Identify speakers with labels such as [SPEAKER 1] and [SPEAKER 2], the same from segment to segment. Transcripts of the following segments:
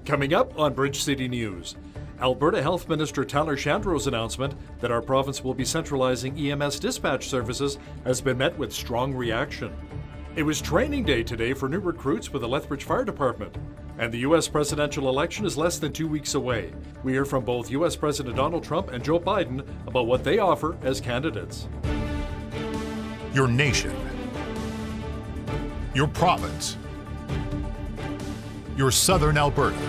[SPEAKER 1] Coming up on Bridge City News, Alberta Health Minister Tyler Shandro's announcement that our province will be centralizing EMS dispatch services has been met with strong reaction. It was training day today for new recruits with the Lethbridge Fire Department, and the U.S. presidential election is less than 2 weeks away. We hear from both U.S. President Donald Trump and Joe Biden about what they offer as candidates.
[SPEAKER 2] Your nation, your province, your southern Alberta.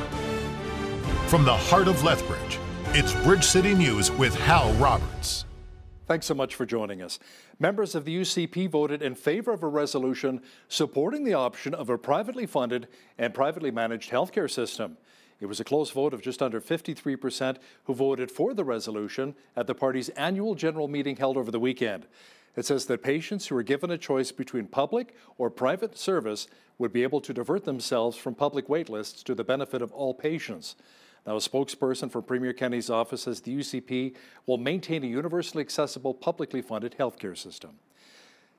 [SPEAKER 2] From the heart of Lethbridge, it's Bridge City News with Hal Roberts.
[SPEAKER 1] Thanks so much for joining us. Members of the UCP voted in favor of a resolution supporting the option of a privately funded and privately managed healthcare system. It was a close vote of just under 53% who voted for the resolution at the party's annual general meeting held over the weekend. It says that patients who are given a choice between public or private service would be able to divert themselves from public wait lists to the benefit of all patients. Now, a spokesperson for Premier Kenney's office says the UCP will maintain a universally accessible, publicly funded healthcare system.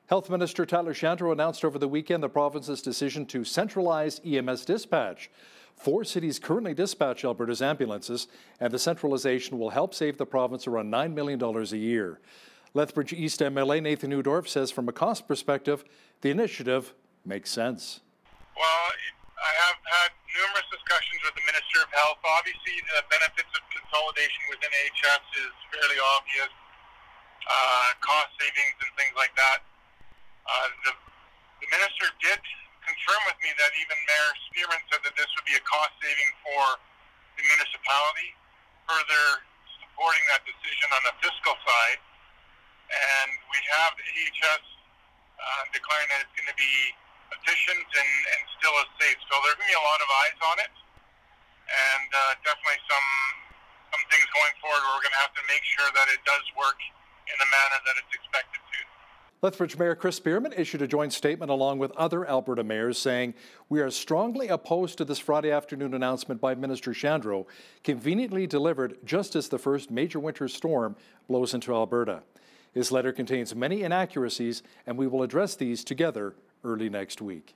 [SPEAKER 1] Health Minister Tyler Shandro announced over the weekend the province's decision to centralize EMS dispatch. 4 cities currently dispatch Alberta's ambulances, and the centralization will help save the province around $9 million a year. Lethbridge East MLA Nathan Newdorf says from a cost perspective, the initiative makes sense.
[SPEAKER 3] Well, I have had numerous discussions with the Minister of Health. Obviously, the benefits of consolidation within AHS is fairly obvious, cost savings and things like that. The Minister did confirm with me that even Mayor Spearman said that this would be a cost saving for the municipality, further supporting that decision on the fiscal side. And we have the AHS declaring that it's going to be efficient and still as safe. So there's going to be a lot of eyes on it, and definitely some things going forward where we're going to have to make sure that it does work in the manner that it's expected to.
[SPEAKER 1] Lethbridge Mayor Chris Spearman issued a joint statement along with other Alberta mayors saying, "We are strongly opposed to this Friday afternoon announcement by Minister Shandro, conveniently delivered just as the first major winter storm blows into Alberta." His letter contains many inaccuracies, and we will address these together early next week.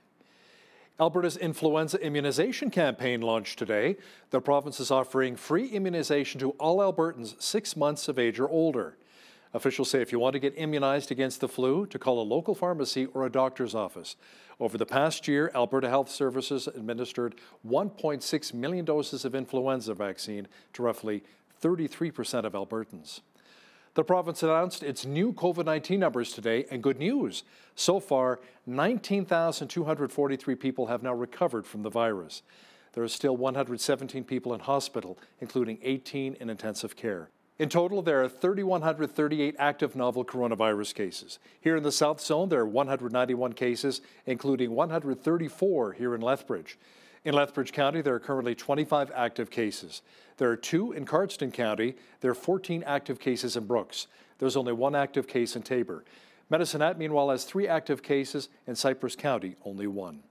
[SPEAKER 1] Alberta's influenza immunization campaign launched today. The province is offering free immunization to all Albertans 6 months of age or older. Officials say if you want to get immunized against the flu, to call a local pharmacy or a doctor's office. Over the past year, Alberta Health Services administered 1.6 million doses of influenza vaccine to roughly 33% of Albertans. The province announced its new COVID-19 numbers today, and good news. So far, 19,243 people have now recovered from the virus. There are still 117 people in hospital, including 18 in intensive care. In total, there are 3,138 active novel coronavirus cases. Here in the South Zone, there are 191 cases, including 134 here in Lethbridge. In Lethbridge County, there are currently 25 active cases. There are 2 in Cardston County. There are 14 active cases in Brooks. There's only 1 active case in Tabor. Medicine Hat, meanwhile, has 3 active cases. In Cypress County, only 1.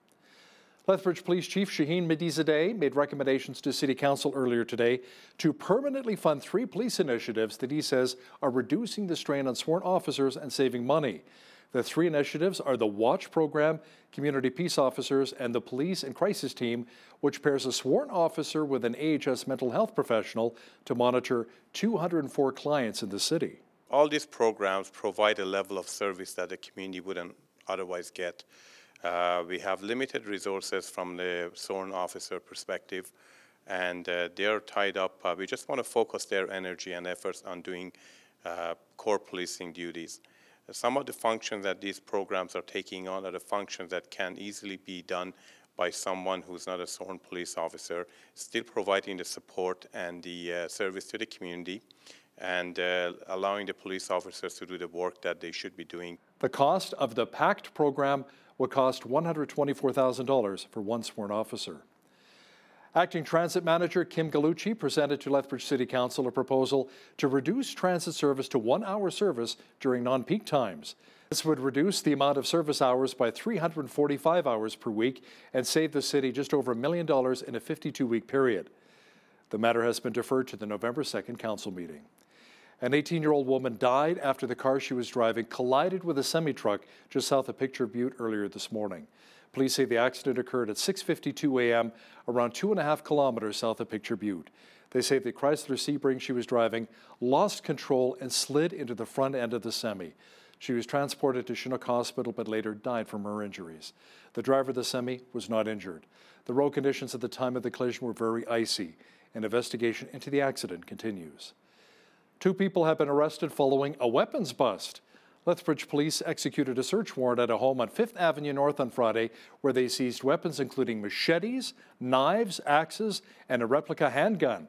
[SPEAKER 1] Lethbridge Police Chief Shaheen Medizadeh made recommendations to City Council earlier today to permanently fund 3 police initiatives that he says are reducing the strain on sworn officers and saving money. The 3 initiatives are the WATCH program, Community Peace Officers, and the Police and Crisis Team, which pairs a sworn officer with an AHS mental health professional to monitor 204 clients in the city.
[SPEAKER 4] All these programs provide a level of service that the community wouldn't otherwise get. We have limited resources from the sworn officer perspective, and they're tied up. We just want to focus their energy and efforts on doing core policing duties. Some of the functions that these programs are taking on are the functions that can easily be done by someone who's not a sworn police officer, still providing the support and the service to the community, and allowing the police officers to do the work that they should be doing.
[SPEAKER 1] The cost of the PACT program would cost $124,000 for 1 sworn officer. Acting Transit Manager Kim Gallucci presented to Lethbridge City Council a proposal to reduce transit service to 1-hour service during non-peak times. This would reduce the amount of service hours by 345 hours per week and save the city just over $1 million in a 52-week period. The matter has been deferred to the November 2nd council meeting. An 18-year-old woman died after the car she was driving collided with a semi-truck just south of Picture Butte earlier this morning. Police say the accident occurred at 6:52 a.m. around 2.5 kilometers south of Picture Butte. They say the Chrysler Sebring she was driving lost control and slid into the front end of the semi. She was transported to Chinook Hospital but later died from her injuries. The driver of the semi was not injured. The road conditions at the time of the collision were very icy. An investigation into the accident continues. 2 people have been arrested following a weapons bust. Lethbridge police executed a search warrant at a home on 5th Avenue North on Friday where they seized weapons including machetes, knives, axes, and a replica handgun.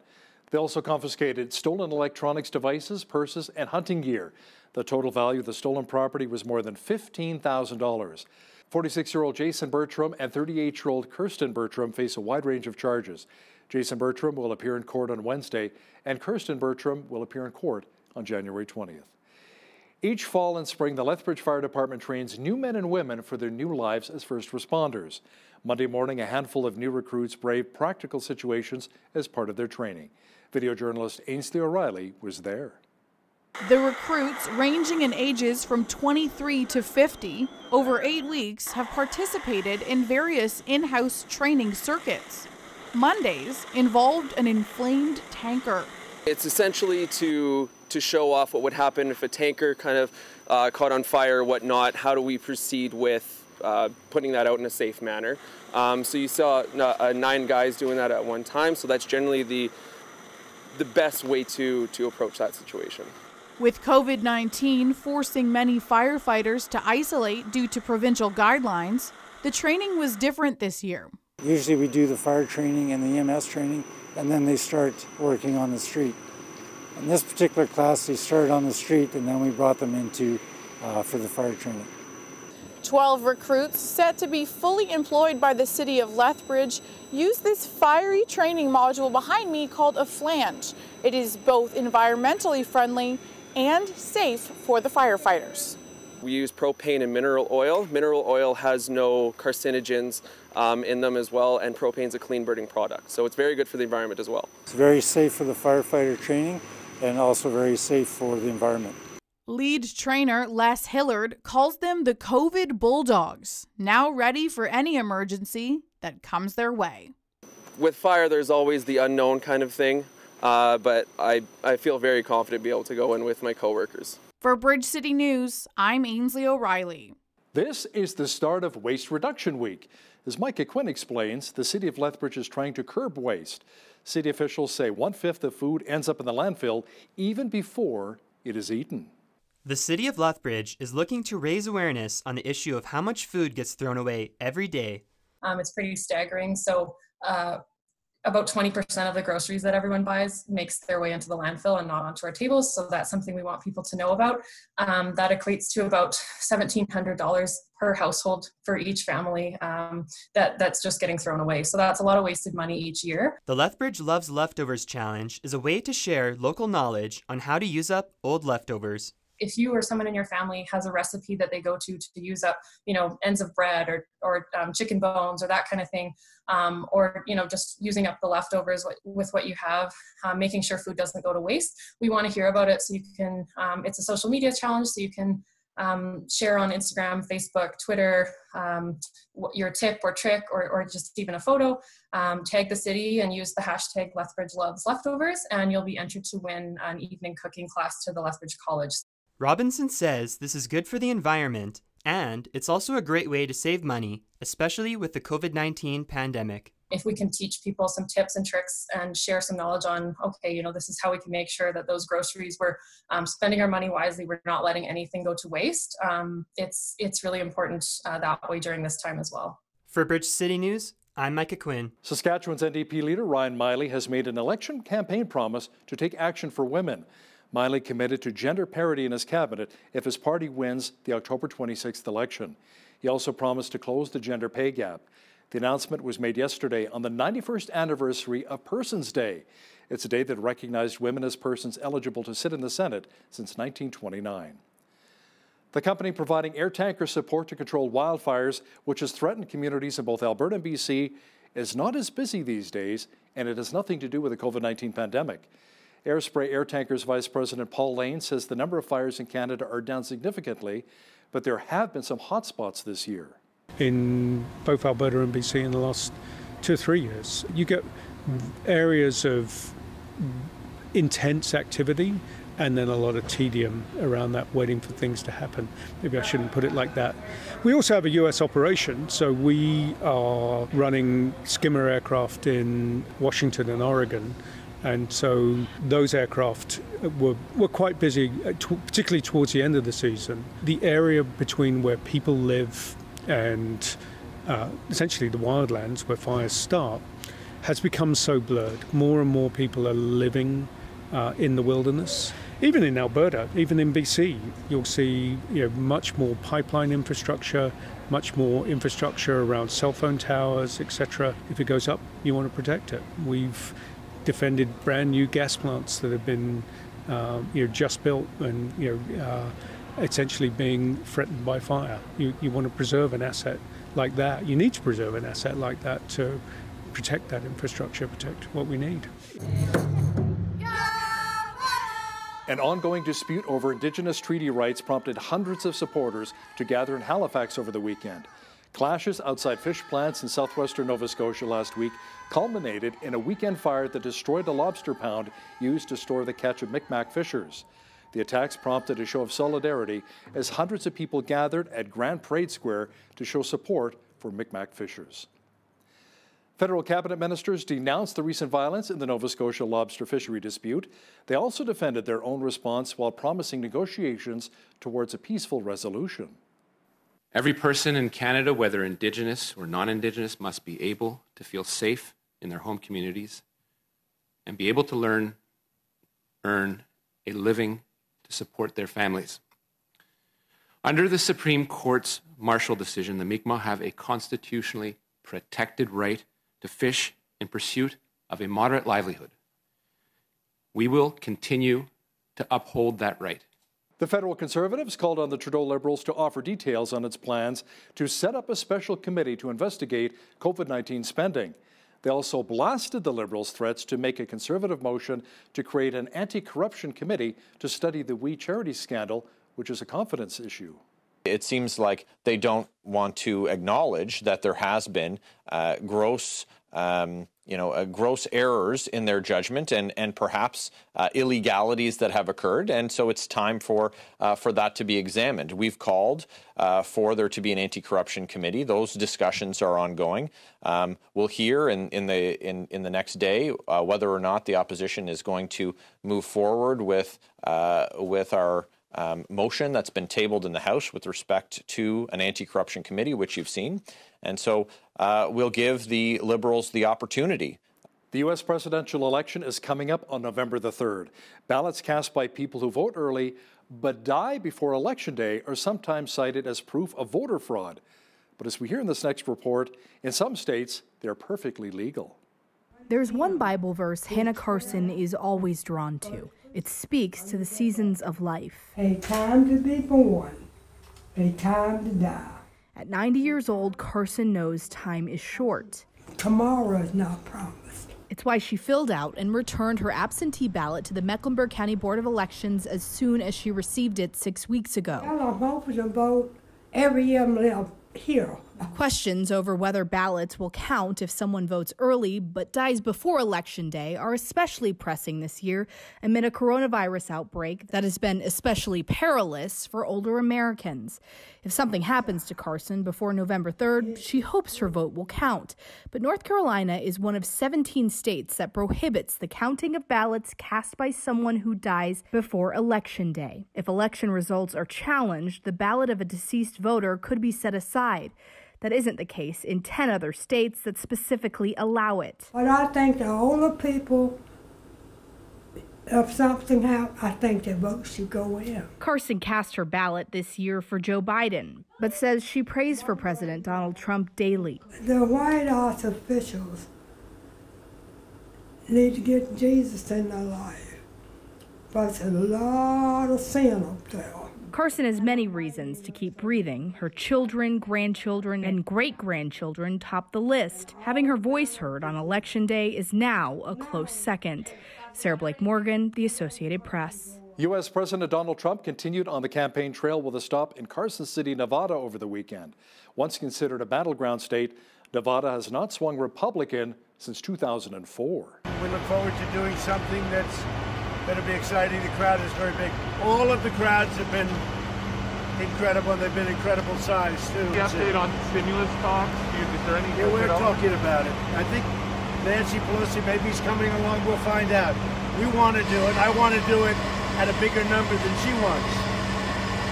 [SPEAKER 1] They also confiscated stolen electronics devices, purses, and hunting gear. The total value of the stolen property was more than $15,000. 46-year-old Jason Bertram and 38-year-old Kirsten Bertram face a wide range of charges. Jason Bertram will appear in court on Wednesday, and Kirsten Bertram will appear in court on January 20th. Each fall and spring, the Lethbridge Fire Department trains new men and women for their new lives as first responders. Monday morning, a handful of new recruits braved practical situations as part of their training. Video journalist Ainsley O'Reilly was there.
[SPEAKER 5] The recruits, ranging in ages from 23 to 50, over 8 weeks have participated in various in-house training circuits. Mondays involved an inflamed tanker.
[SPEAKER 6] It's essentially to show off what would happen if a tanker kind of caught on fire or whatnot. How do we proceed with putting that out in a safe manner? So you saw 9 guys doing that at one time, so that's generally the best way to approach that situation.
[SPEAKER 5] With COVID-19 forcing many firefighters to isolate due to provincial guidelines, the training was different this year.
[SPEAKER 7] Usually we do the fire training and the EMS training, and then they start working on the street. In this particular class, they started on the street, and then we brought them into for the fire training.
[SPEAKER 5] 12 recruits, set to be fully employed by the city of Lethbridge, use this fiery training module behind me called a flange. It is both environmentally friendly and safe for the firefighters.
[SPEAKER 6] We use propane and mineral oil. Mineral oil has no carcinogens in them as well, and propane is a clean burning product. So it's very good for the environment as well.
[SPEAKER 7] It's very safe for the firefighter training and also very safe for the environment.
[SPEAKER 5] Lead trainer Les Hillard calls them the COVID Bulldogs, now ready for any emergency that comes their way.
[SPEAKER 6] With fire, there's always the unknown kind of thing, but I feel very confident to be able to go in with my coworkers.
[SPEAKER 5] For Bridge City News, I'm Ainsley O'Reilly.
[SPEAKER 1] This is the start of Waste Reduction Week. As Micah Quinn explains, the city of Lethbridge is trying to curb waste. City officials say 1/5 of food ends up in the landfill even before it is eaten.
[SPEAKER 8] The city of Lethbridge is looking to raise awareness on the issue of how much food gets thrown away every day.
[SPEAKER 9] It's pretty staggering. So about 20% of the groceries that everyone buys makes their way into the landfill and not onto our tables. So that's something we want people to know about. That equates to about $1,700 per household for each family that's just getting thrown away. So that's a lot of wasted money each year.
[SPEAKER 8] The Lethbridge Loves Leftovers Challenge is a way to share local knowledge on how to use up old leftovers.
[SPEAKER 9] If you or someone in your family has a recipe that they go to use up, ends of bread or chicken bones or that kind of thing, or, just using up the leftovers with what you have, making sure food doesn't go to waste, we want to hear about it. So you can, it's a social media challenge, so you can share on Instagram, Facebook, Twitter, your tip or trick or just even a photo, tag the city and use the hashtag Lethbridge Loves Leftovers, and you'll be entered to win an evening cooking class to the Lethbridge College.
[SPEAKER 8] Robinson says this is good for the environment, and it's also a great way to save money, especially with the COVID-19 pandemic.
[SPEAKER 9] If we can teach people some tips and tricks and share some knowledge on, okay, this is how we can make sure that those groceries, we're spending our money wisely, we're not letting anything go to waste. It's really important that way during this time as well.
[SPEAKER 8] For Bridge City News, I'm Micah Quinn.
[SPEAKER 1] Saskatchewan's NDP leader Ryan Miley has made an election campaign promise to take action for women. Miley committed to gender parity in his cabinet if his party wins the October 26th election. He also promised to close the gender pay gap. The announcement was made yesterday on the 91st anniversary of Persons Day. It's a day that recognized women as persons eligible to sit in the Senate since 1929. The company providing air tanker support to control wildfires, which has threatened communities in both Alberta and BC, is not as busy these days, and it has nothing to do with the COVID-19 pandemic. Airspray Air Tankers Vice President Paul Lane says the number of fires in Canada are down significantly, but there have been some hotspots this year.
[SPEAKER 10] in both Alberta and BC in the last 2 or 3 years. You get areas of intense activity and then a lot of tedium around that, waiting for things to happen. Maybe I shouldn't put it like that. We also have a US operation, so we are running skimmer aircraft in Washington and Oregon, and so those aircraft were quite busy, particularly towards the end of the season. The area between where people live and essentially the wildlands where fires start has become so blurred. More and more people are living in the wilderness. Even in Alberta, even in BC, you'll see much more pipeline infrastructure, much more infrastructure around cell phone towers, etc. If it goes up, you want to protect it. We've defended brand new gas plants that have been just built and essentially being threatened by fire. You want to preserve an asset like that. You need to preserve an asset like that to protect that infrastructure, protect what we need.
[SPEAKER 1] An ongoing dispute over Indigenous treaty rights prompted hundreds of supporters to gather in Halifax over the weekend. Clashes outside fish plants in southwestern Nova Scotia last week culminated in a weekend fire that destroyed a lobster pound used to store the catch of Micmac fishers. The attacks prompted a show of solidarity as hundreds of people gathered at Grand Parade Square to show support for Micmac fishers. Federal cabinet ministers denounced the recent violence in the Nova Scotia lobster fishery dispute. They also defended their own response while promising negotiations towards a peaceful resolution.
[SPEAKER 11] Every person in Canada, whether Indigenous or non-Indigenous, must be able to feel safe in their home communities and be able to earn a living to support their families. Under the Supreme Court's Marshall decision, the Mi'kmaq have a constitutionally protected right to fish in pursuit of a moderate livelihood. We will continue to uphold that right.
[SPEAKER 1] The federal Conservatives called on the Trudeau Liberals to offer details on its plans to set up a special committee to investigate COVID-19 spending. They also blasted the Liberals' threats to make a Conservative motion to create an anti-corruption committee to study the We Charity scandal, which is a confidence issue.
[SPEAKER 12] It seems like they don't want to acknowledge that there has been gross errors in their judgment and perhaps illegalities that have occurred, and so it's time for that to be examined. We've called for there to be an anti-corruption committee. Those discussions are ongoing. We'll hear in the next day whether or not the opposition is going to move forward with our motion that's been tabled in the House with respect to an anti-corruption committee, which you've seen. And so we'll give the Liberals the opportunity.
[SPEAKER 1] The U.S. presidential election is coming up on November the 3rd. Ballots cast by people who vote early but die before Election Day are sometimes cited as proof of voter fraud. But as we hear in this next report, in some states, they're perfectly legal.
[SPEAKER 13] There's one Bible verse Hannah Carson is always drawn to. It speaks to the seasons of life.
[SPEAKER 14] A time to be born, a time to die.
[SPEAKER 13] At 90 years old, Carson knows time is short.
[SPEAKER 14] Tomorrow is not promised.
[SPEAKER 13] It's why she filled out and returned her absentee ballot to the Mecklenburg County Board of Elections as soon as she received it 6 weeks ago.
[SPEAKER 14] I'm hoping to vote every year I'm live here.
[SPEAKER 13] Questions over whether ballots will count if someone votes early but dies before Election Day are especially pressing this year amid a coronavirus outbreak that has been especially perilous for older Americans. If something happens to Carson before November 3rd, she hopes her vote will count. But North Carolina is one of 17 states that prohibits the counting of ballots cast by someone who dies before Election Day. If election results are challenged, the ballot of a deceased voter could be set aside. That isn't the case in 10 other states that specifically allow it.
[SPEAKER 14] But I think the older people, if something happens, I think their vote should go in.
[SPEAKER 13] Carson cast her ballot this year for Joe Biden, but says she prays for President Donald Trump daily.
[SPEAKER 14] The White House officials need to get Jesus in their life. But there's a lot of sin up there.
[SPEAKER 13] Carson has many reasons to keep breathing. Her children, grandchildren, and great-grandchildren top the list. Having her voice heard on Election Day is now a close second. Sarah Blake Morgan, The Associated Press.
[SPEAKER 1] U.S. President Donald Trump continued on the campaign trail with a stop in Carson City, Nevada over the weekend. Once considered a battleground state, Nevada has not swung Republican since 2004.
[SPEAKER 15] We look forward to doing something that's going to be exciting. The crowd is very big. All of the crowds have been incredible, and they've been incredible size, too.
[SPEAKER 16] The update on stimulus talks? Is there any?
[SPEAKER 15] Yeah, we're talking about it. I think Nancy Pelosi, maybe he's coming along. We'll find out. We want to do it. I want to do it at a bigger number than she wants.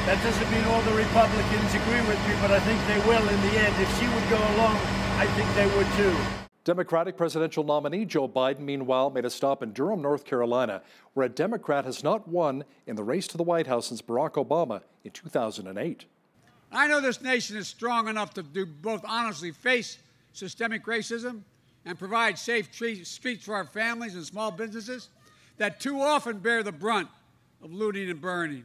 [SPEAKER 15] That doesn't mean all the Republicans agree with me, but I think they will in the end. If she would go along, I think they would too.
[SPEAKER 1] Democratic presidential nominee Joe Biden, meanwhile, made a stop in Durham, North Carolina, where a Democrat has not won in the race to the White House since Barack Obama in 2008.
[SPEAKER 17] I know this nation is strong enough to both honestly face systemic racism and provide safe streets for our families and small businesses that too often bear the brunt of looting and burning.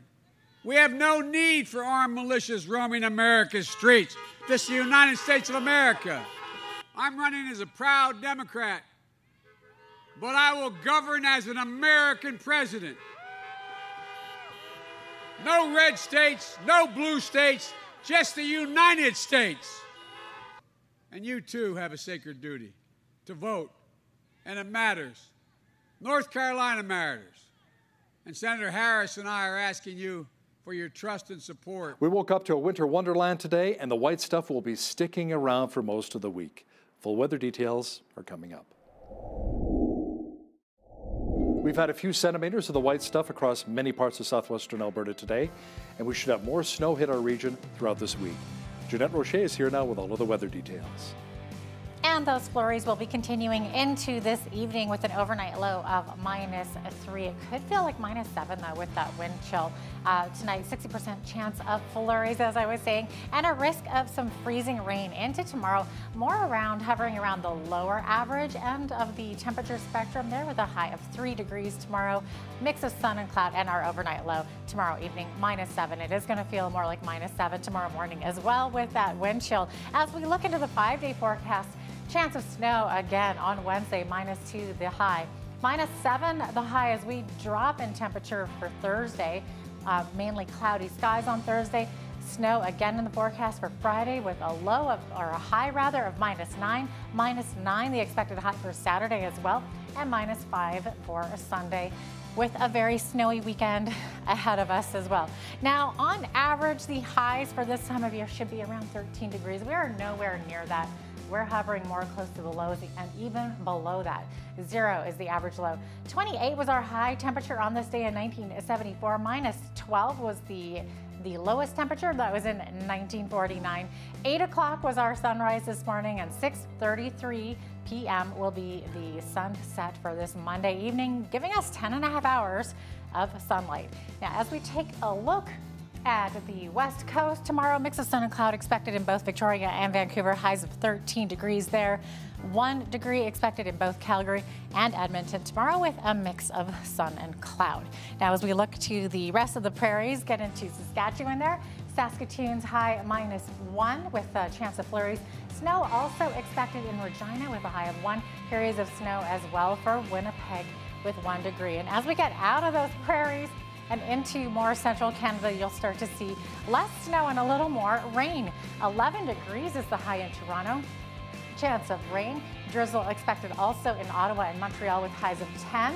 [SPEAKER 17] We have no need for armed militias roaming America's streets. This is the United States of America. I'm running as a proud Democrat, but I will govern as an American president. No red states, no blue states, just the United States. And you too have a sacred duty to vote, and it matters. North Carolina matters. And Senator Harris and I are asking you for your trust and support.
[SPEAKER 1] We woke up to a winter wonderland today, and the white stuff will be sticking around for most of the week. Full weather details are coming up. We've had a few centimeters of the white stuff across many parts of southwestern Alberta today, and we should have more snow hit our region throughout this week. Jeanette Rocher is here now with all of the weather details.
[SPEAKER 18] And those flurries will be continuing into this evening with an overnight low of -3. It could feel like -7 though with that wind chill. Tonight, 60% chance of flurries, as I was saying, and a risk of some freezing rain into tomorrow. More hovering around the lower average end of the temperature spectrum there with a high of 3 degrees tomorrow. Mix of sun and cloud, and our overnight low tomorrow evening, -7. It is going to feel more like -7 tomorrow morning as well with that wind chill. As we look into the 5-day forecast, chance of snow again on Wednesday, -2 the high. -7 the high as we drop in temperature for Thursday. Mainly cloudy skies on Thursday. Snow again in the forecast for Friday with a low of, or a high rather, of -9. -9 the expected high for Saturday as well, and -5 for Sunday, with a very snowy weekend ahead of us as well. Now, on average, the highs for this time of year should be around 13 degrees. We are nowhere near that. We're hovering more close to the lows and even below that. 0 is the average low. 28 was our high temperature on this day in 1974. -12 was the lowest temperature. That was in 1949. 8 o'clock was our sunrise this morning, and 6:33 p.m. will be the sunset for this Monday evening, giving us 10.5 hours of sunlight. Now, as we take a look at the west coast tomorrow, mix of sun and cloud expected in both Victoria and Vancouver, highs of 13 degrees there. 1 degree expected in both Calgary and Edmonton tomorrow with a mix of sun and cloud. Now, as we look to the rest of the prairies, get into Saskatchewan there. Saskatoon's high -1 with a chance of flurries. Snow also expected in Regina with a high of 1. Periods of snow as well for Winnipeg with 1 degree. And as we get out of those prairies and into more central Canada, you'll start to see less snow and a little more rain. 11 degrees is the high in Toronto. Chance of rain. Drizzle expected also in Ottawa and Montreal with highs of 10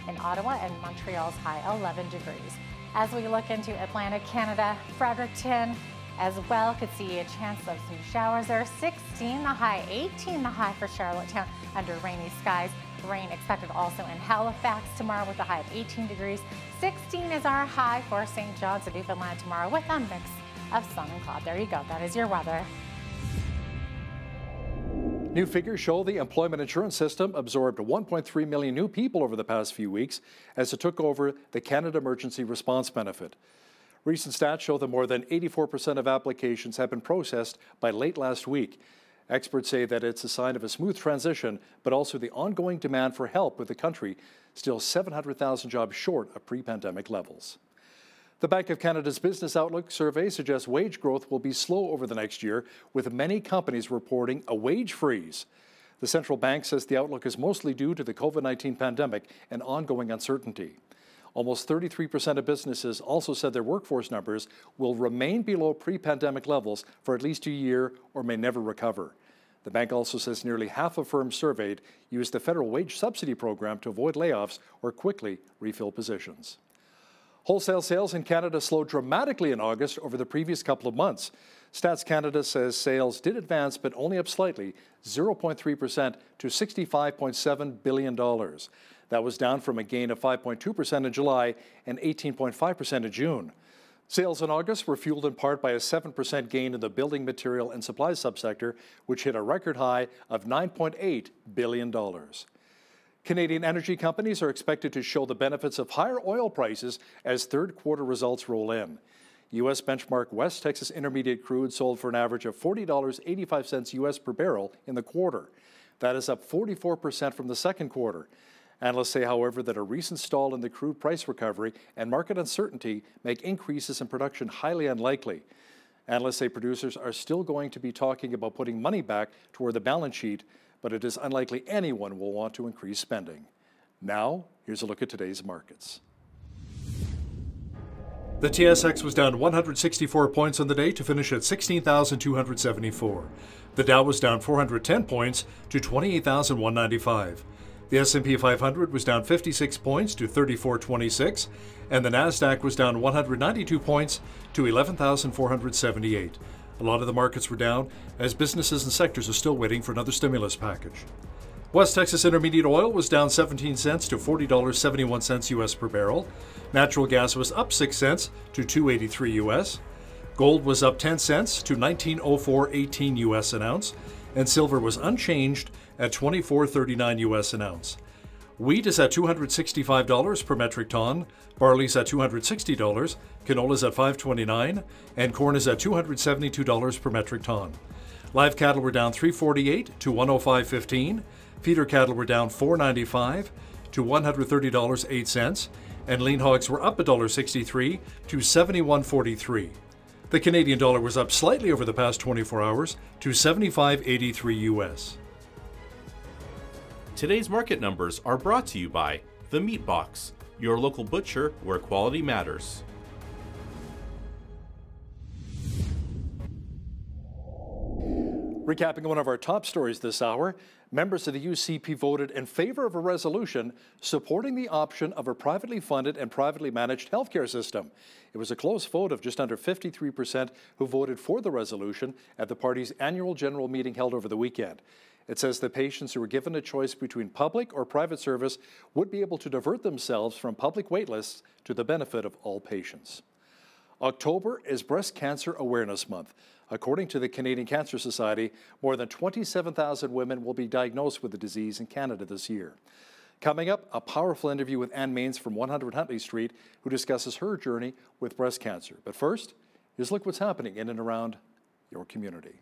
[SPEAKER 18] in Ottawa, and Montreal's high 11 degrees. As we look into Atlantic Canada, Fredericton as well could see a chance of some showers there. 16 the high, 18 the high for Charlottetown under rainy skies. Rain expected also in Halifax tomorrow with a high of 18 degrees. 16 is our high for St. John's and Newfoundland tomorrow with a mix of sun and cloud. There you go. That is your weather.
[SPEAKER 1] New figures show the employment insurance system absorbed 1.3 million new people over the past few weeks as it took over the Canada Emergency Response Benefit. Recent stats show that more than 84% of applications have been processed by late last week. Experts say that it's a sign of a smooth transition, but also the ongoing demand for help with the country still 700,000 jobs short of pre-pandemic levels. The Bank of Canada's Business Outlook survey suggests wage growth will be slow over the next year, with many companies reporting a wage freeze. The central bank says the outlook is mostly due to the COVID-19 pandemic and ongoing uncertainty. Almost 33% of businesses also said their workforce numbers will remain below pre-pandemic levels for at least a year or may never recover. The bank also says nearly half of firms surveyed used the federal wage subsidy program to avoid layoffs or quickly refill positions. Wholesale sales in Canada slowed dramatically in August over the previous couple of months. Stats Canada says sales did advance, but only up slightly, 0.3% to $65.7 billion. That was down from a gain of 5.2% in July and 18.5% in June. Sales in August were fueled in part by a 7% gain in the building material and supplies subsector, which hit a record high of $9.8 billion. Canadian energy companies are expected to show the benefits of higher oil prices as third quarter results roll in. U.S. benchmark West Texas Intermediate crude sold for an average of $40.85 U.S. per barrel in the quarter. That is up 44% from the second quarter. Analysts say, however, that a recent stall in the crude price recovery and market uncertainty make increases in production highly unlikely. Analysts say producers are still going to be talking about putting money back toward the balance sheet, but it is unlikely anyone will want to increase spending. Now, here's a look at today's markets. The TSX was down 164 points on the day to finish at 16,274. The Dow was down 410 points to 28,195. The S&P 500 was down 56 points to 3426, and the Nasdaq was down 192 points to 11,478. A lot of the markets were down as businesses and sectors are still waiting for another stimulus package. West Texas Intermediate oil was down 17 cents to $40.71 U.S. per barrel. Natural gas was up 6 cents to $2.83 U.S. Gold was up 10 cents to $19.0418 U.S. an ounce, and silver was unchanged at $24.39 U.S. an ounce. Wheat is at $265 per metric ton, barley's at $260, canola's at $5.29, and corn is at $272 per metric ton. Live cattle were down $3.48 to $105.15, feeder cattle were down $4.95 to $130.08, and lean hogs were up $1.63 to $71.43. The Canadian dollar was up slightly over the past 24 hours to 75.83 U.S.
[SPEAKER 19] Today's market numbers are brought to you by The Meat Box, your local butcher where quality matters.
[SPEAKER 1] Recapping one of our top stories this hour, members of the UCP voted in favor of a resolution supporting the option of a privately funded and privately managed healthcare system. It was a close vote of just under 53% who voted for the resolution at the party's annual general meeting held over the weekend. It says that patients who were given a choice between public or private service would be able to divert themselves from public waitlists to the benefit of all patients. October is Breast Cancer Awareness Month. According to the Canadian Cancer Society, more than 27,000 women will be diagnosed with the disease in Canada this year. Coming up, a powerful interview with Ann Maines from 100 Huntley Street, who discusses her journey with breast cancer. But first, here's a look what's happening in and around your community.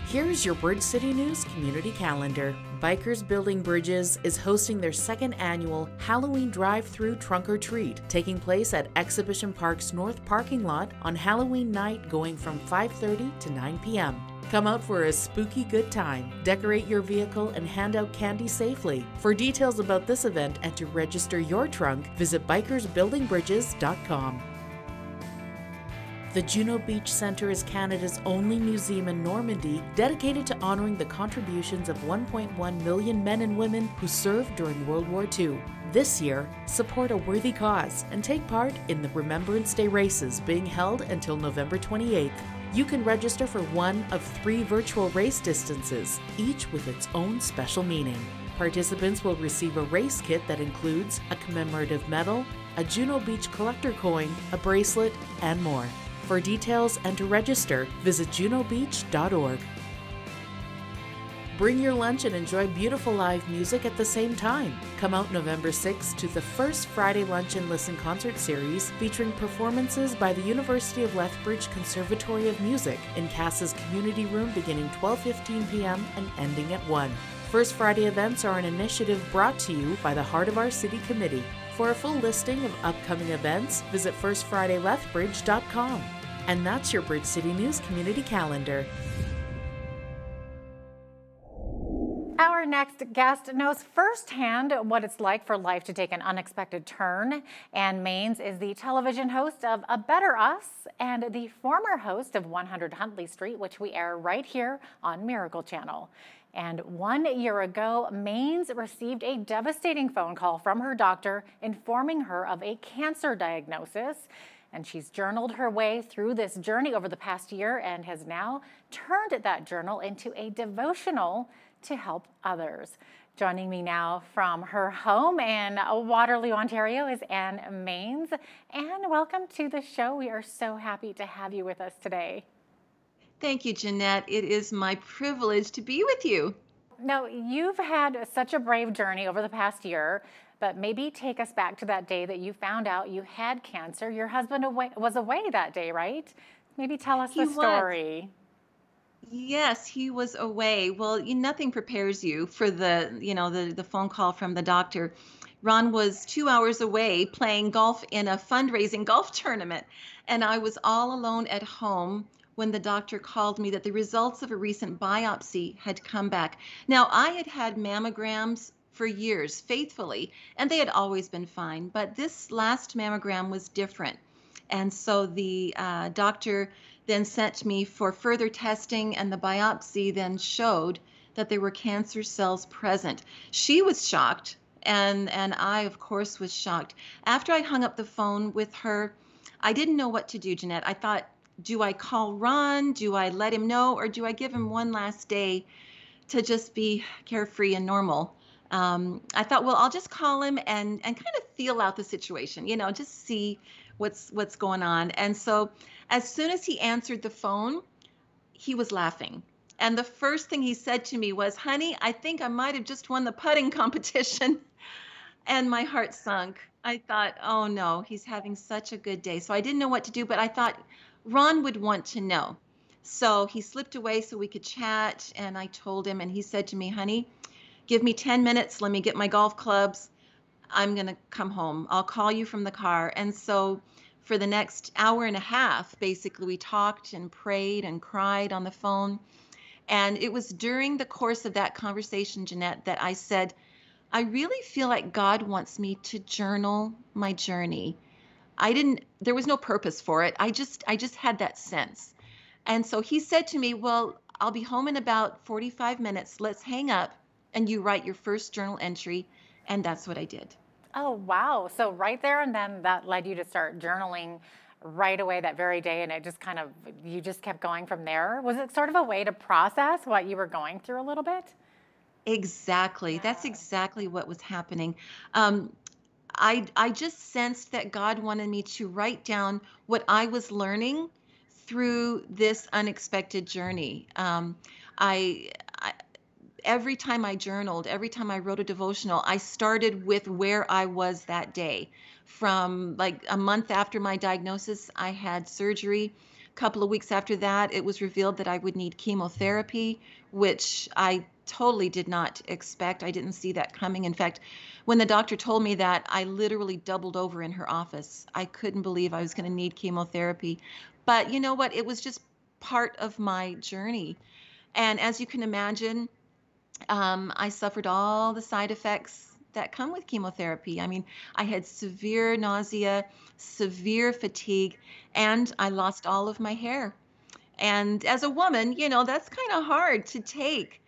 [SPEAKER 20] Here's your Bridge City News community calendar. Bikers Building Bridges is hosting their second annual Halloween drive-through trunk or treat, taking place at Exhibition Park's north parking lot on Halloween night going from 5:30 to 9 p.m. Come out for a spooky good time, decorate your vehicle, and hand out candy safely. For details about this event and to register your trunk, visit bikersbuildingbridges.com. The Juno Beach Centre is Canada's only museum in Normandy dedicated to honouring the contributions of 1.1 million men and women who served during World War II. This year, support a worthy cause and take part in the Remembrance Day races being held until November 28th. You can register for one of 3 virtual race distances, each with its own special meaning. Participants will receive a race kit that includes a commemorative medal, a Juno Beach collector coin, a bracelet, and more. For details and to register, visit junobeach.org. Bring your lunch and enjoy beautiful live music at the same time. Come out November 6th to the first Friday Lunch and Listen concert series featuring performances by the University of Lethbridge Conservatory of Music in Cass's Community Room beginning 12:15 p.m. and ending at 1. First Friday events are an initiative brought to you by the Heart of Our City Committee. For a full listing of upcoming events, visit firstfridaylethbridge.com. And that's your Bridge City News community calendar.
[SPEAKER 18] Our Our next guest knows firsthand what it's like for life to take an unexpected turn. Ann Maines is the television host of A Better Us and the former host of 100 Huntley Street, which we air right here on Miracle Channel. And 1 year ago, Maines received a devastating phone call from her doctor informing her of a cancer diagnosis. And she's journaled her way through this journey over the past year and has now turned that journal into a devotional to help others. Joining me now from her home in Waterloo, Ontario is Ann Maines. Ann, welcome to the show. We are so happy to have you with us today.
[SPEAKER 21] Thank you, Jeanette. It is my privilege to be with you.
[SPEAKER 18] Now, you've had such a brave journey over the past year, but maybe take us back to that day that you found out you had cancer. Your husband was away that day, right? Maybe tell us the story.
[SPEAKER 21] Yes, he was away. Well, nothing prepares you for the phone call from the doctor. Ron was 2 hours away playing golf in a fundraising golf tournament, and I was all alone at home when the doctor called me that the results of a recent biopsy had come back. Now, I had had mammograms for years, faithfully, and they had always been fine, but this last mammogram was different. And so the doctor then sent me for further testing, and the biopsy then showed that there were cancer cells present. She was shocked, and I, of course, was shocked. After I hung up the phone with her, I didn't know what to do, Jeanette. I thought, do I call Ron? Do I let him know? Or do I give him one last day to just be carefree and normal? I thought, well, I'll just call him and kind of feel out the situation, just see what's going on. And so as soon as he answered the phone, he was laughing. And the first thing he said to me was, honey, I think I might have just won the putting competition. And my heart sunk. I thought, oh no, he's having such a good day. So I didn't know what to do, but I thought Ron would want to know. So he slipped away so we could chat. And I told him, and he said to me, honey, give me 10 minutes. Let me get my golf clubs. I'm going to come home. I'll call you from the car. And so for the next hour and a half, basically, we talked and prayed and cried on the phone. And it was during the course of that conversation, Jeanette, that I said, I really feel like God wants me to journal my journey. There was no purpose for it. I just had that sense. And so he said to me, well, I'll be home in about 45 minutes. Let's hang up and you write your first journal entry. And that's what I did.
[SPEAKER 18] Oh, wow. So right there and then that led you to start journaling right away that very day. And it just you just kept going from there. Was it sort of a way to process what you were going through a little bit?
[SPEAKER 21] Exactly. Yeah. That's exactly what was happening. I just sensed that God wanted me to write down what I was learning through this unexpected journey. Every time I journaled, every time I wrote a devotional, I started with where I was that day. From like a month after my diagnosis, I had surgery. A couple of weeks after that, it was revealed that I would need chemotherapy, which I totally did not expect. I didn't see that coming. In fact, when the doctor told me that, I literally doubled over in her office. I couldn't believe I was going to need chemotherapy. But you know what? It was just part of my journey. And as you can imagine, I suffered all the side effects that come with chemotherapy. I mean, I had severe nausea, severe fatigue, and I lost all of my hair. And as a woman, that's kind of hard to take.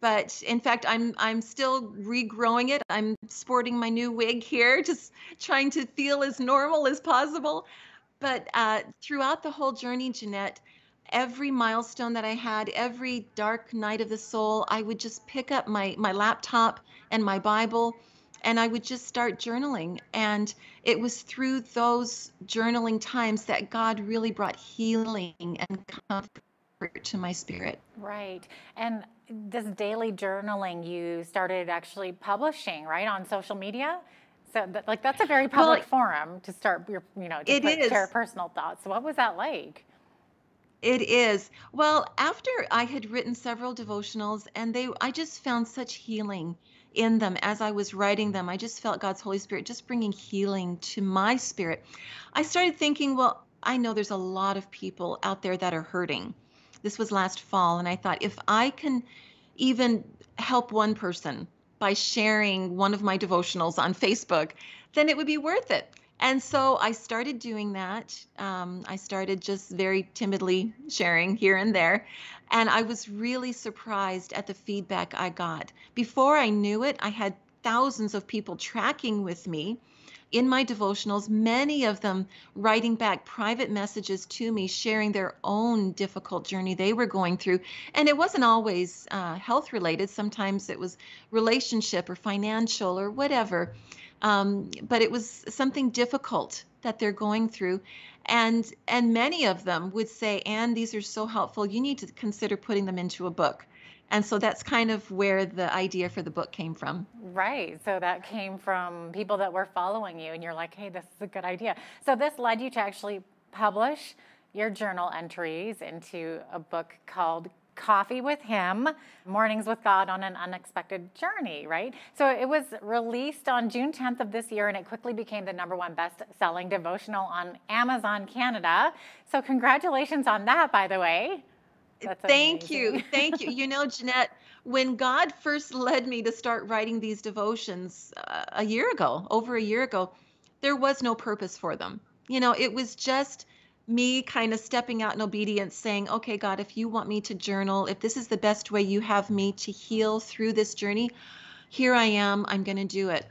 [SPEAKER 21] But in fact, I'm still regrowing it. I'm sporting my new wig here, just trying to feel as normal as possible. But throughout the whole journey, Jeanette, every milestone that I had, every dark night of the soul, I would just pick up my laptop and my Bible, and I would just start journaling. And it was through those journaling times that God really brought healing and comfort to my spirit.
[SPEAKER 18] Right. And this daily journaling you started actually publishing, right, on social media? So that's a very public forum to start your, to share personal thoughts. So what was that like?
[SPEAKER 21] It is. Well, after I had written several devotionals, and I just found such healing in them as I was writing them. I just felt God's Holy Spirit just bringing healing to my spirit. I started thinking, well, I know there's a lot of people out there that are hurting. This was last fall, and I thought, if I can even help one person by sharing one of my devotionals on Facebook, then it would be worth it. And so I started doing that. I started just very timidly sharing here and there. And I was really surprised at the feedback I got. Before I knew it, I had thousands of people tracking with me in my devotionals, many of them writing back private messages to me, sharing their own difficult journey they were going through. And it wasn't always health related. Sometimes it was relationship or financial or whatever. But it was something difficult that they're going through. And many of them would say, Anne, these are so helpful. You need to consider putting them into a book. And so that's kind of where the idea for the book came from.
[SPEAKER 18] Right. So that came from people that were following you and you're like, hey, this is a good idea. So this led you to actually publish your journal entries into a book called Coffee with Him, Mornings with God on an Unexpected Journey, right? So it was released on June 10th of this year and it quickly became the #1 best-selling devotional on Amazon Canada. So congratulations on that, by the way. That's
[SPEAKER 21] Thank
[SPEAKER 18] amazing.
[SPEAKER 21] you. Thank you. You know, Jeanette, when God first led me to start writing these devotions a year ago, over a year ago, there was no purpose for them. You know, it was just me kind of stepping out in obedience saying, okay, God, if you want me to journal, if this is the best way you have me to heal through this journey, here I am, I'm going to do it.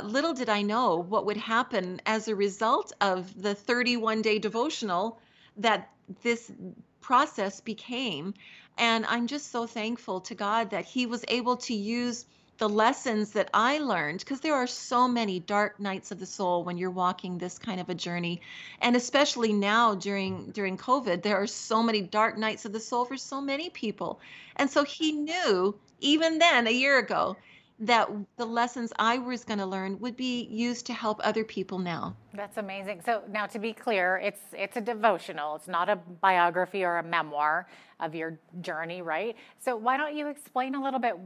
[SPEAKER 21] Little did I know what would happen as a result of the 31-day devotional that this process became. And I'm just so thankful to God that He was able to use the lessons that I learned, because there are so many dark nights of the soul when you're walking this kind of a journey. And especially now during COVID, there are so many dark nights of the soul for so many people. And so He knew even then, a year ago, that the lessons I was going to learn would be used to help other people now.
[SPEAKER 18] That's amazing. So now, to be clear, it's a devotional. It's not a biography or a memoir of your journey, right? So why don't you explain a little bit?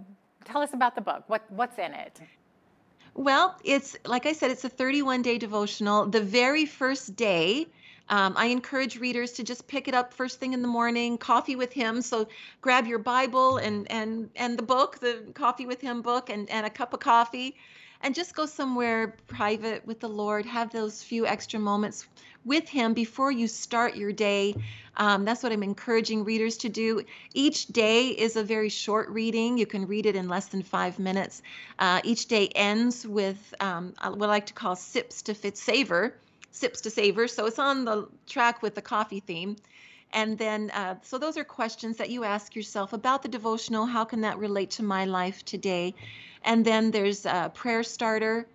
[SPEAKER 18] Tell us about the book. What's in it?
[SPEAKER 21] Well, it's like I said, it's a 31-day devotional. The very first day, I encourage readers to just pick it up first thing in the morning, Coffee with Him. So grab your Bible and the book, the Coffee with Him book, and a cup of coffee, and just go somewhere private with the Lord. Have those few extra moments with Him before you start your day. That's what I'm encouraging readers to do. Each day is a very short reading. You can read it in less than 5 minutes. Each day ends with what I like to call sips to savor. So it's on the track with the coffee theme. And then, so those are questions that you ask yourself about the devotional. How can that relate to my life today? And then there's a prayer starter,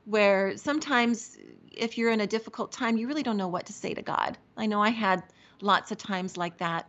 [SPEAKER 21] where sometimes if you're in a difficult time, you really don't know what to say to God. I know I had lots of times like that